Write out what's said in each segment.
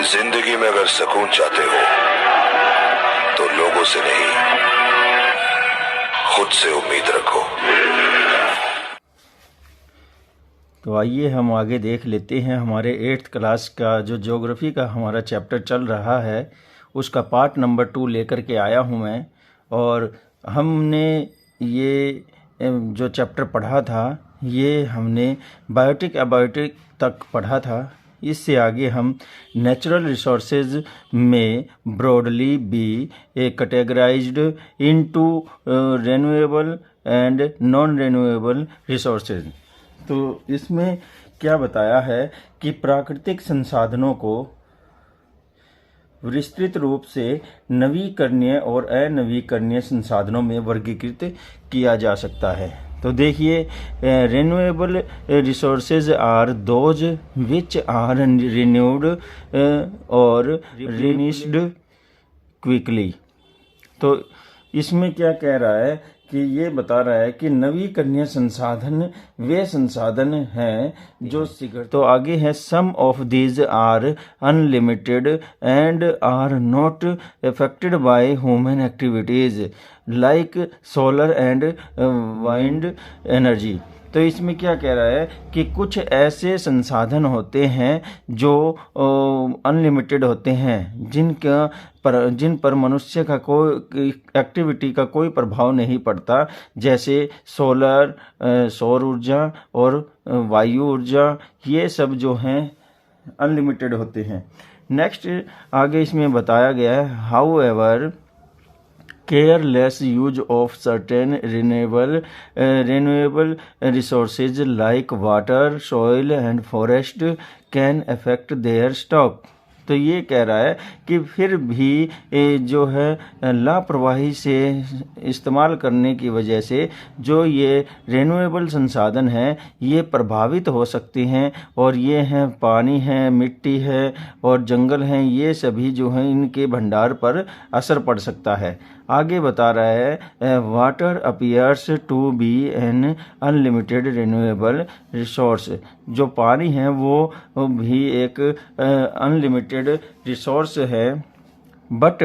जिंदगी में अगर सुकून चाहते हो तो लोगों से नहीं, खुद से उम्मीद रखो। तो आइए हम आगे देख लेते हैं। हमारे 8th क्लास का जो ज्योग्राफी का हमारा चैप्टर चल रहा है उसका पार्ट नंबर 2 लेकर के आया हूं मैं। और हमने ये जो चैप्टर पढ़ा था ये हमने बायोटिक अबायोटिक तक पढ़ा था। इससे आगे हम नेचुरल रिसोर्सेज में broadly be categorized into renewable and non renewable resources. तो इसमें क्या बताया है कि प्राकृतिक संसाधनों को विस्तृत रूप से नवीकरणीय और अनवीकरणीय संसाधनों में वर्गीकृत किया जा सकता है। तो देखिए, renewable resources are those which are renewed और रिन्यूस्ड क्विकली। तो इसमें क्या कह रहा है कि ये बता रहा है कि नवीकरणीय संसाधन वे संसाधन हैं जो तो आगे है some of these are unlimited and are not affected by human activities like solar and wind energy. तो इसमें क्या कह रहा है कि कुछ ऐसे संसाधन होते हैं जो अनलिमिटेड होते हैं, जिन पर मनुष्य का कोई एक्टिविटी का कोई प्रभाव नहीं पड़ता, जैसे सोलर, सौर ऊर्जा और वायु ऊर्जा, ये सब जो हैं अनलिमिटेड होते हैं। नेक्स्ट आगे इसमें बताया गया है however careless use of certain renewable resources like water, soil and forest can affect their stock। तो ये कह रहा है कि फिर भी जो है लापरवाही से इस्तेमाल करने की वजह से जो ये रिन्यूएबल संसाधन हैं ये प्रभावित हो सकते हैं। और ये हैं पानी है, मिट्टी है और जंगल हैं, ये सभी जो हैं इनके भंडार पर असर पड़ सकता है। आगे बता रहा है water appears to be an unlimited renewable resource. जो पानी है वो भी एक अनलिमिटेड रिसोर्स है। But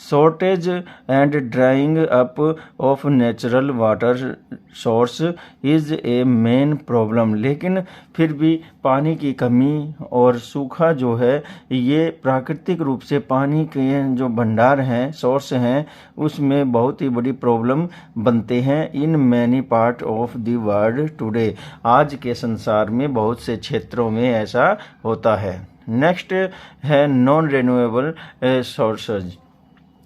shortage and drying up of natural water source is a main problem. लेकिन फिर भी पानी की कमी और सूखा जो है ये प्राकृतिक रूप से पानी के जो भंडार हैं, सोर्स हैं, उसमें बहुत ही बड़ी प्रॉब्लम बनते हैं in many part of the world today. आज के संसार में बहुत से क्षेत्रों में ऐसा होता है। नेक्स्ट है non renewable sources.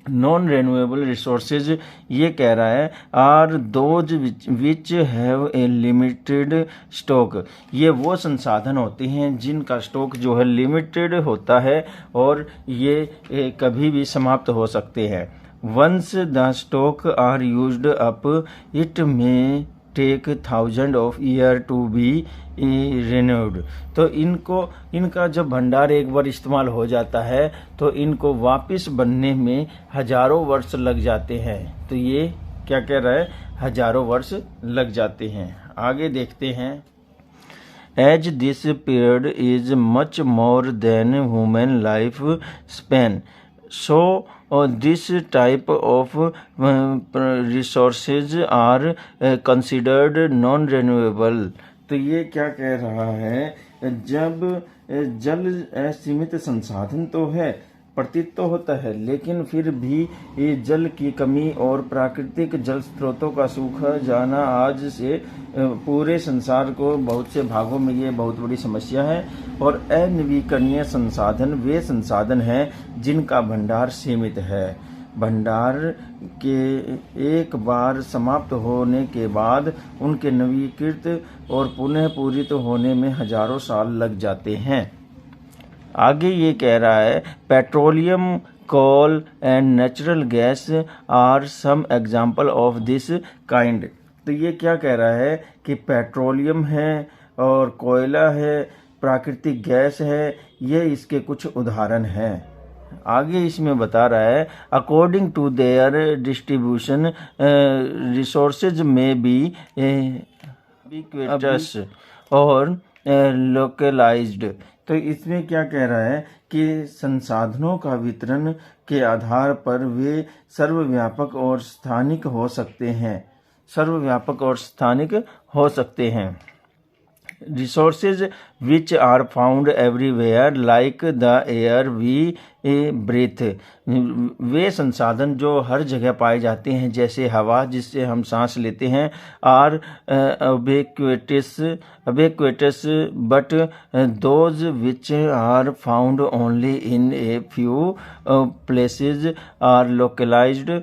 Non renewable resources ये कह रहा है are those which have a limited stock. ये वो संसाधन होते हैं जिनका स्टॉक जो है लिमिटेड होता है और ये कभी भी समाप्त हो सकते हैं। Once the stock are used up it may take 1000 of year to be renewed. तो इनका जब भंडार एक बार इस्तेमाल हो जाता है तो इनको वापस बनने में हजारों वर्ष लग जाते हैं। तो ये क्या कह रहा है, हजारों वर्ष लग जाते हैं। आगे देखते हैं। As this period is much more than human life span, so this type of resources are considered non-renewable। तो ये क्या कह रहा है, जब जल असीमित संसाधन तो है, प्रतीत तो होता है, लेकिन फिर भी ये जल की कमी और प्राकृतिक जल स्रोतों का सूखा जाना आज से पूरे संसार को बहुत से भागों में ये बहुत बड़ी समस्या है। और अनवीकरणीय संसाधन वे संसाधन हैं जिनका भंडार सीमित है। भंडार के एक बार समाप्त होने के बाद उनके नवीकृत और पुनः पूरित होने में हजारों साल लग जाते हैं। आगे ये कह रहा है petroleum, coal and natural gas are some example of this kind. तो ये क्या कह रहा है कि पेट्रोलियम है और कोयला है, प्राकृतिक गैस है, ये इसके कुछ उदाहरण हैं। आगे इसमें बता रहा है according to their distribution resources में बी और लोकलाइज्ड। तो इसमें क्या कह रहा है कि संसाधनों का वितरण के आधार पर वे सर्वव्यापक और स्थानिक हो सकते हैं, सर्वव्यापक और स्थानिक हो सकते हैं। Resources which are found everywhere like the air we breathe, वे संसाधन जो हर जगह पाए जाते हैं जैसे हवा जिससे हम सांस लेते हैं, are ubiquitous but those which are found only in a few places are localized,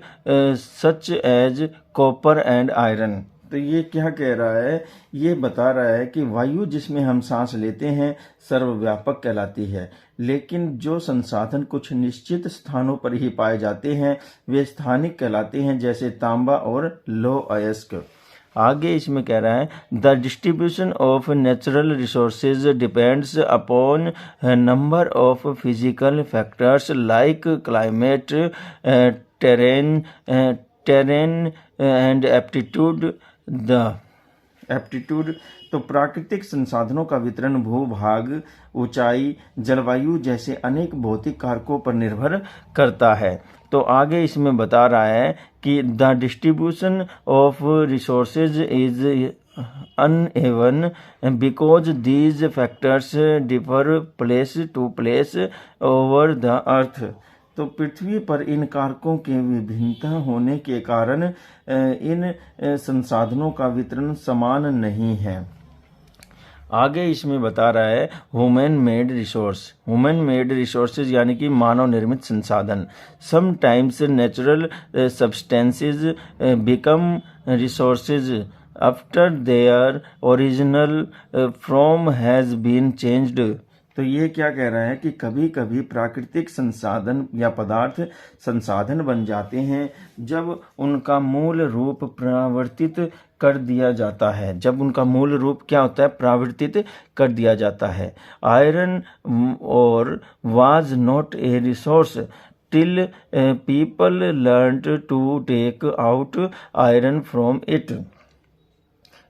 such as copper and iron। तो ये क्या कह रहा है, ये बता रहा है कि वायु जिसमें हम सांस लेते हैं सर्वव्यापक कहलाती है, लेकिन जो संसाधन कुछ निश्चित स्थानों पर ही पाए जाते हैं वे स्थानिक कहलाते हैं, जैसे तांबा और लौह अयस्क। आगे इसमें कह रहा है the distribution of natural resources depends upon number of physical factors like climate, terrain and aptitude. तो प्राकृतिक संसाधनों का वितरण भूभाग, ऊंचाई, जलवायु जैसे अनेक भौतिक कारकों पर निर्भर करता है। तो आगे इसमें बता रहा है कि the distribution of resources is uneven because these factors differ place to place over the earth। तो पृथ्वी पर इन कारकों के विभिन्नता होने के कारण इन संसाधनों का वितरण समान नहीं है। आगे इसमें बता रहा है human made resource, human made resources यानी कि मानव निर्मित संसाधन। Sometimes natural substances become resources after their original form has been changed. तो ये क्या कह रहा है कि कभी कभी प्राकृतिक संसाधन या पदार्थ संसाधन बन जाते हैं जब उनका मूल रूप परिवर्तित कर दिया जाता है, जब उनका मूल रूप क्या होता है, परिवर्तित कर दिया जाता है। Iron ore was not a resource till people learned to take out iron from it.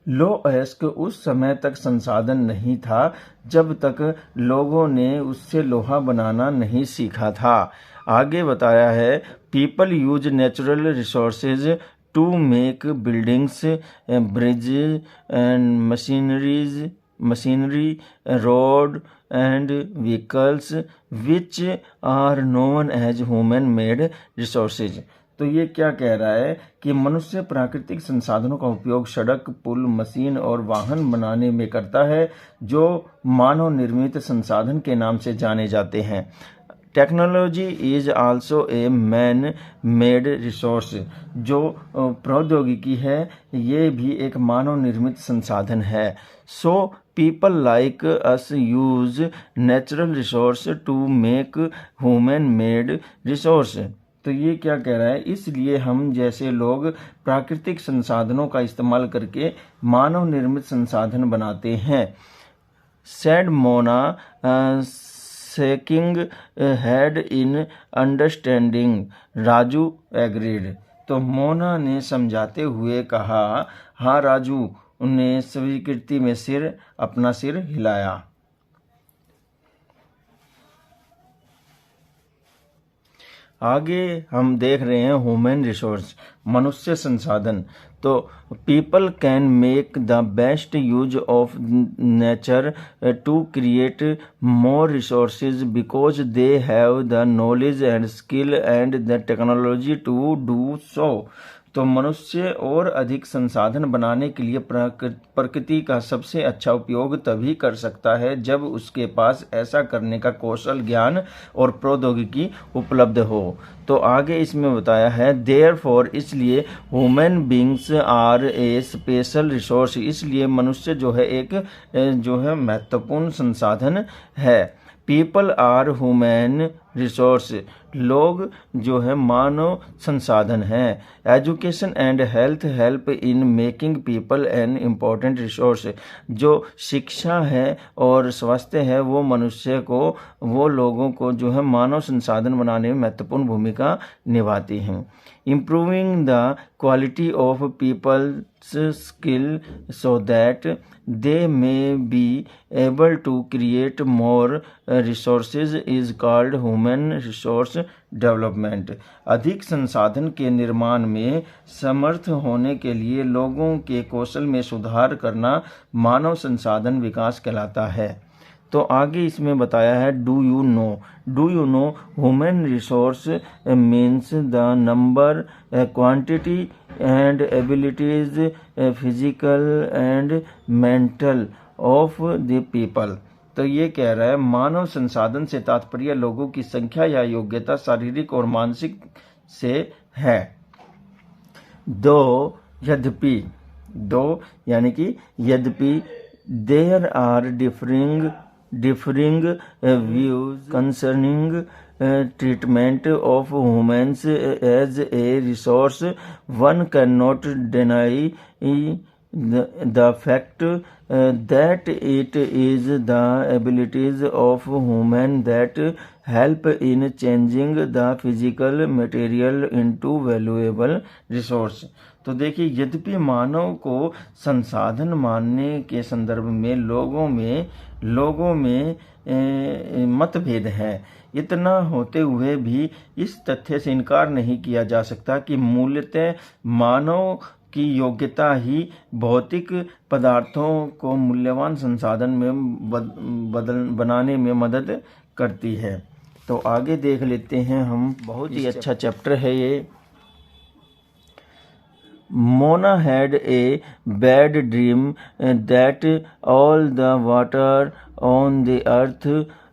लौह अयस्क उस समय तक संसाधन नहीं था जब तक लोगों ने उससे लोहा बनाना नहीं सीखा था। आगे बताया है people use natural resources to make buildings, bridges and machinery, road and vehicles which are known as human made resources. तो ये क्या कह रहा है कि मनुष्य प्राकृतिक संसाधनों का उपयोग सड़क, पुल, मशीन और वाहन बनाने में करता है जो मानव निर्मित संसाधन के नाम से जाने जाते हैं। Technology is also a man made resource. जो प्रौद्योगिकी है ये भी एक मानव निर्मित संसाधन है। So people like us use natural resource to make human made resource. तो ये क्या कह रहा है, इसलिए हम जैसे लोग प्राकृतिक संसाधनों का इस्तेमाल करके मानव निर्मित संसाधन बनाते हैं। Sad Mona shaking head in understanding, Raju agreed. तो मोना ने समझाते हुए कहा हाँ राजू ने स्वीकृति में अपना सिर हिलाया। आगे हम देख रहे हैं ह्यूमन रिसोर्स, मनुष्य संसाधन। तो people can make the best use of nature to create more resources because they have the knowledge and skill and the technology to do so. तो मनुष्य और अधिक संसाधन बनाने के लिए प्रकृति का सबसे अच्छा उपयोग तभी कर सकता है जब उसके पास ऐसा करने का कौशल, ज्ञान और प्रौद्योगिकी उपलब्ध हो। तो आगे इसमें बताया है देयरफॉर, इसलिए human beings are a special resource, इसलिए मनुष्य जो है एक महत्वपूर्ण संसाधन है। पीपल आर ह्यूमन रिसोर्स लोग जो है मानव संसाधन हैं। Education and health help in making people an important resource. जो शिक्षा है और स्वास्थ्य है वो मनुष्य को, वो लोगों को जो है मानव संसाधन बनाने में महत्वपूर्ण भूमिका निभाती हैं। Improving the quality of people's skill so that they may be able to create more resources is called human resource development। अधिक संसाधन के निर्माण में समर्थ होने के लिए लोगों के कौशल में सुधार करना मानव संसाधन विकास कहलाता है। तो आगे इसमें बताया है do you know human resource means the number quantity and abilities physical and mental of the people. तो ये कह रहा है मानव संसाधन से तात्पर्य लोगों की संख्या या योग्यता शारीरिक और मानसिक से है। यद्यपि यानी कि यद्यपि there are differing views concerning treatment of humans as a resource. One cannot deny the fact that it is the abilities of human that help in changing the physical material into valuable resource। तो देखिए, यद्यपि मानव को संसाधन मानने के संदर्भ में लोगों में मतभेद है, इतना होते हुए भी इस तथ्य से इनकार नहीं किया जा सकता कि मूलतः मानव की योग्यता ही भौतिक पदार्थों को मूल्यवान संसाधन में बनाने में मदद करती है। तो आगे देख लेते हैं हम, बहुत ही अच्छा चैप्टर है ये। Mona had a bad dream that all the water on the earth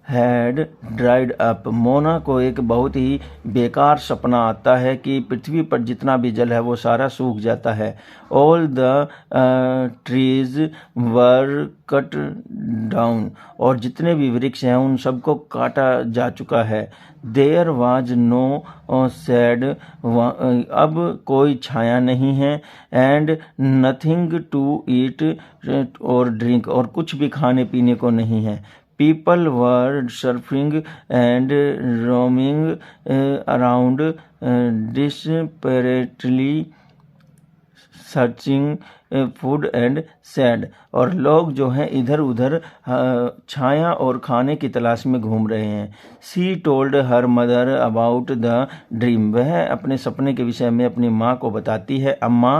had dried up। Mona को एक बहुत ही बेकार सपना आता है कि पृथ्वी पर जितना भी जल है वो सारा सूख जाता है। All the trees were cut down। और जितने भी वृक्ष हैं उन सबको काटा जा चुका है। There was no shade। अब कोई छाया नहीं है। And nothing to eat और drink। और कुछ भी खाने पीने को नहीं है। People were surfing and roaming around desperately searching food and sad. और लोग जो हैं इधर उधर छाया और खाने की तलाश में घूम रहे हैं। सी told her mother about the dream. वह अपने सपने के विषय में अपनी माँ को बताती है। अम्मा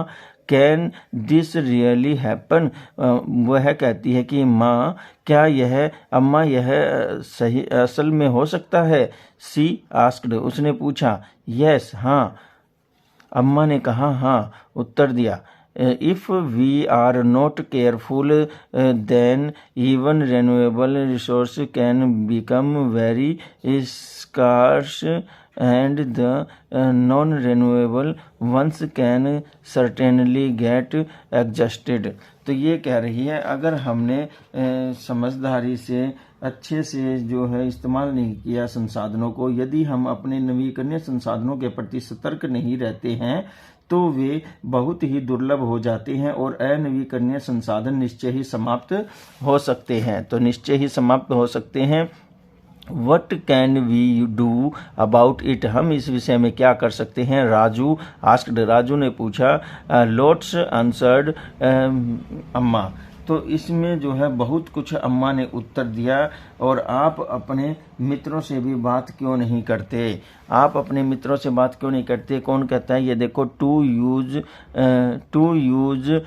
कैन दिस रियली हैपन। वह कहती है कि माँ क्या यह सही असल में हो सकता है। सी आस्क्ड। उसने पूछा। यस हाँ। अम्मा ने कहा हाँ, उत्तर दिया। If we are not careful then even renewable resource can become very scarce and the non-renewable ones can certainly get exhausted। तो ये कह रही है अगर हमने समझदारी से अच्छे से जो है इस्तेमाल नहीं किया संसाधनों को, यदि हम अपने नवीकरणीय संसाधनों के प्रति सतर्क नहीं रहते हैं तो वे बहुत ही दुर्लभ हो जाते हैं और अनवीकरणीय संसाधन निश्चय ही समाप्त हो सकते हैं। तो निश्चय ही समाप्त हो सकते हैं। What can we do about it? हम इस विषय में क्या कर सकते हैं? राजू आस्क्ड। राजू ने पूछा। लोट्स आंसर्ड अम्मा। तो इसमें जो है बहुत कुछ अम्मा ने उत्तर दिया। और आप अपने मित्रों से भी बात क्यों नहीं करते? आप अपने मित्रों से बात क्यों नहीं करते? कौन कहता है? ये देखो, टू यूज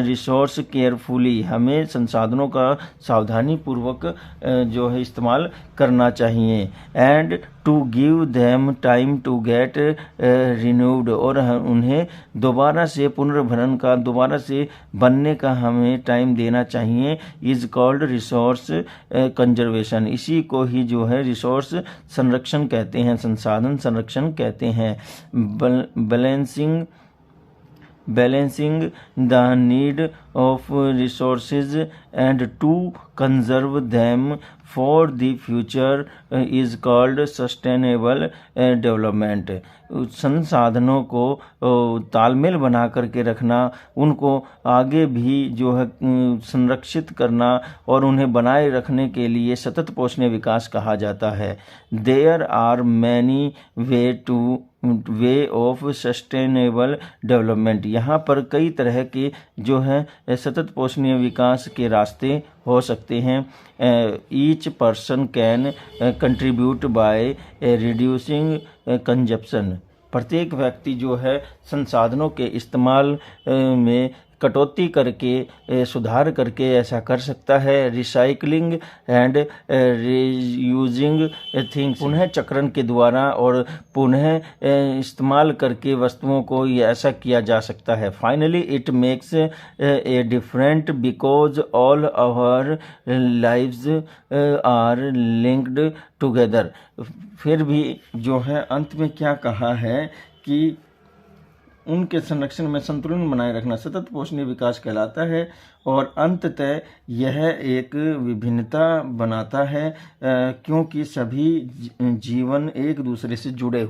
रिसोर्स केयरफुली। हमें संसाधनों का सावधानी पूर्वक जो है इस्तेमाल करना चाहिए। And to give them time to get renewed. और उन्हें दोबारा से पुनर्भरण का, दोबारा से बनने का हमें टाइम देना चाहिए। Is called resource conservation. इसी को ही जो है रिसोर्स संरक्षण कहते हैं, संसाधन संरक्षण कहते हैं। Balancing balancing the need of resources and to conserve them for the future is called sustainable development. संसाधनों को तालमेल बना करके रखना, उनको आगे भी जो है संरक्षित करना और उन्हें बनाए रखने के लिए सतत पोषणीय विकास कहा जाता है. There are many way of sustainable development. यहाँ पर कई तरह के जो है सतत पोषणीय विकास के रास्ते हो सकते हैं. Each person can contribute by reducing consumption. प्रत्येक व्यक्ति जो है संसाधनों के इस्तेमाल में कटौती करके सुधार करके ऐसा कर सकता है. Recycling and reusing things. पुनः चक्रण के द्वारा और पुनः इस्तेमाल करके वस्तुओं को ये ऐसा किया जा सकता है. Finally it makes a different because all our lives are linked together. फिर भी जो है अंत में क्या कहा है कि उनके संरक्षण में संतुलन बनाए रखना सतत पोषणीय विकास कहलाता है. और अंततः यह एक विभिन्नता बनाता है क्योंकि सभी जीवन एक दूसरे से जुड़े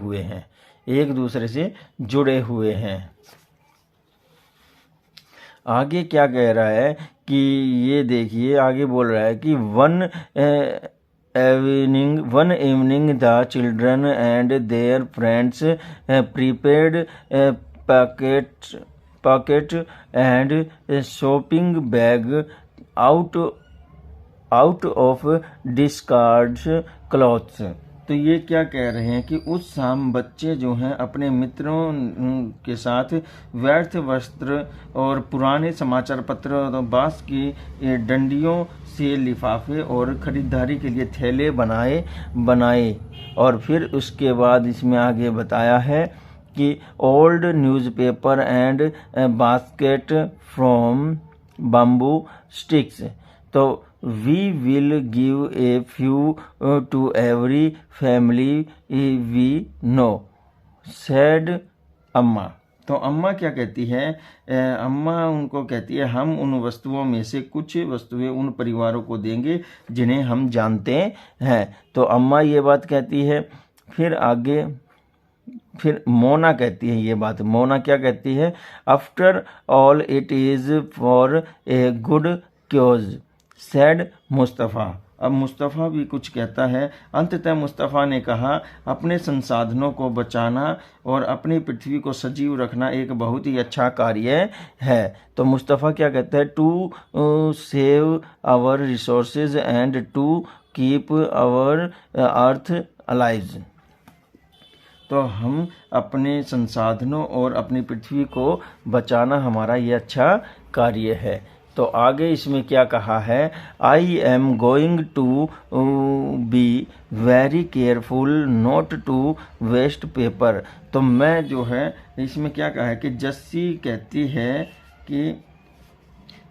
हुए हैं. आगे क्या कह रहा है कि ये देखिए, आगे बोल रहा है कि one evening the children and their friends prepared pocket and shopping bag out of discarded clothes. तो ये क्या कह रहे हैं कि उस शाम बच्चे जो हैं अपने मित्रों के साथ व्यर्थ वस्त्र और पुराने समाचार पत्र और बांस की डंडियों से लिफाफे और खरीदारी के लिए थैले बनाए. और फिर उसके बाद इसमें आगे बताया है कि old newspaper and basket from bamboo sticks. तो we will give a few to every family we know, said अम्मा. तो अम्मा क्या कहती है? अम्मा उनको कहती है हम उन वस्तुओं में से कुछ वस्तुएं उन परिवारों को देंगे जिन्हें हम जानते हैं. तो अम्मा ये बात कहती है. फिर मोना कहती है ये बात. मोना क्या कहती है? After all it is for a good chaos, sad Mustafa. अब मुस्तफ़ा भी कुछ कहता है. अंततः मुस्तफ़ा ने कहा अपने संसाधनों को बचाना और अपनी पृथ्वी को सजीव रखना एक बहुत ही अच्छा कार्य है. तो मुस्तफ़ा क्या कहता है? To save our resources and to keep our earth alive. तो हम अपने संसाधनों और अपनी पृथ्वी को बचाना हमारा ये अच्छा कार्य है. तो आगे इसमें क्या कहा है? I am going to be very careful not to waste paper. तो मैं जो है इसमें क्या कहा है कि जस्सी कहती है कि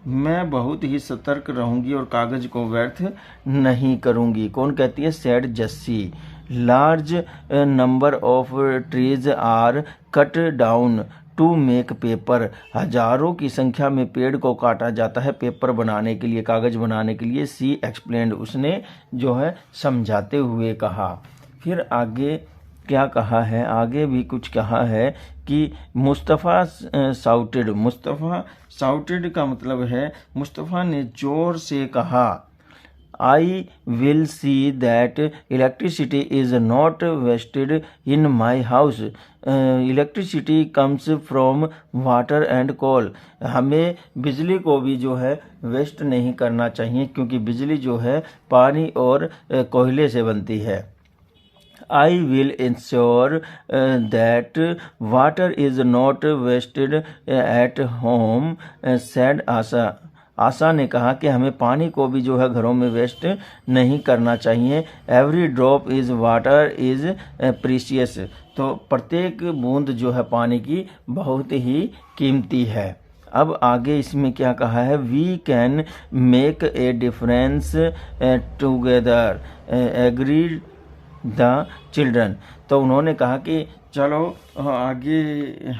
मैं बहुत ही सतर्क रहूंगी और कागज को व्यर्थ नहीं करूंगी. कौन कहती है? Said Jassi. Large number of trees are cut down to make paper. हजारों की संख्या में पेड़ को काटा जाता है पेपर बनाने के लिए, कागज बनाने के लिए. सी एक्सप्लेन्ड. उसने जो है समझाते हुए कहा. फिर आगे क्या कहा है? आगे भी कुछ कहा है कि मुस्तफ़ा साउटेड. मुस्तफ़ा साउटेड का मतलब है मुस्तफ़ा ने जोर से कहा. I will see that electricity is not wasted in my house. Electricity comes from water and coal. हमें बिजली को भी जो है वेस्ट नहीं करना चाहिए क्योंकि बिजली जो है पानी और कोयले से बनती है. I will ensure that water is not wasted at home, said आशा. आशा ने कहा कि हमें पानी को भी जो है घरों में वेस्ट नहीं करना चाहिए. Every drop is water is precious. तो प्रत्येक बूंद जो है पानी की बहुत ही कीमती है. अब आगे इसमें क्या कहा है? We can make a difference together agreed the children. तो उन्होंने कहा कि चलो आगे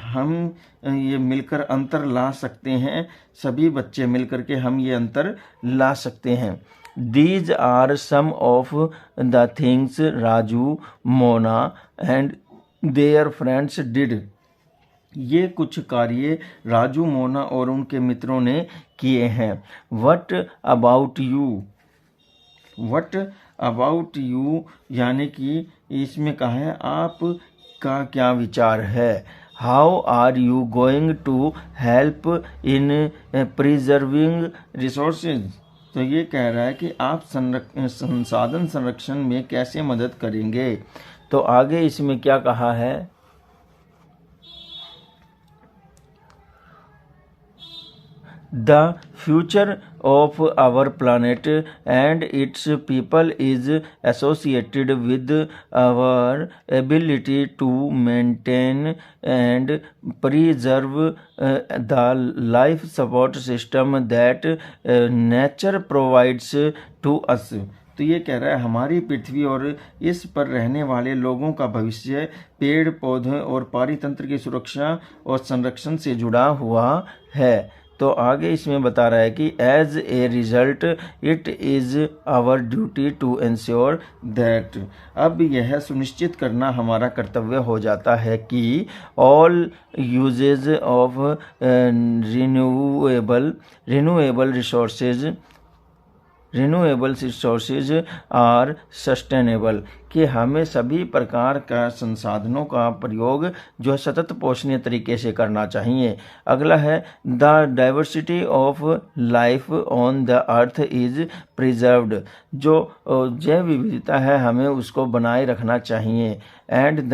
हम ये मिलकर अंतर ला सकते हैं, सभी बच्चे मिलकर के हम ये अंतर ला सकते हैं। These are some of the things Raju, Mona and their friends did. ये कुछ कार्य राजू, मोना और उनके मित्रों ने किए हैं। What about you? What about you यानी कि इसमें कहा है आप का क्या विचार है। How are you going to help in preserving resources? तो ये कह रहा है कि आप संसाधन संरक्षण में कैसे मदद करेंगे। तो आगे इसमें क्या कहा है, The future of our planet and its people is associated with our ability to maintain and preserve the life support system that nature provides to us. तो ये कह रहा है हमारी पृथ्वी और इस पर रहने वाले लोगों का भविष्य पेड़ पौधे और पारितंत्र की सुरक्षा और संरक्षण से जुड़ा हुआ है। तो आगे इसमें बता रहा है कि as a result it is our duty to ensure that, अब यह सुनिश्चित करना हमारा कर्तव्य हो जाता है कि all uses of renewable resources are sustainable, कि हमें सभी प्रकार का संसाधनों का प्रयोग जो है सतत पोषणीय तरीके से करना चाहिए। अगला है the diversity of life on the earth is preserved, जो जैव विविधता है हमें उसको बनाए रखना चाहिए। And the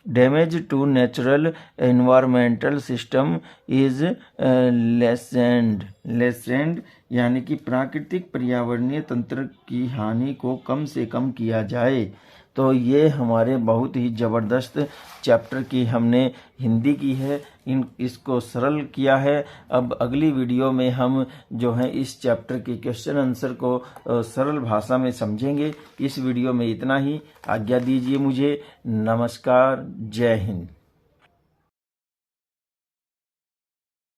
damage to natural environmental system is lessened, यानी कि प्राकृतिक पर्यावरणीय तंत्र की हानि को कम से कम किया जाए। तो ये हमारे बहुत ही ज़बरदस्त चैप्टर की हमने हिंदी की है, इसको सरल किया है। अब अगली वीडियो में हम जो है इस चैप्टर के क्वेश्चन आंसर को सरल भाषा में समझेंगे। इस वीडियो में इतना ही, आज्ञा दीजिए मुझे। नमस्कार, जय हिंद।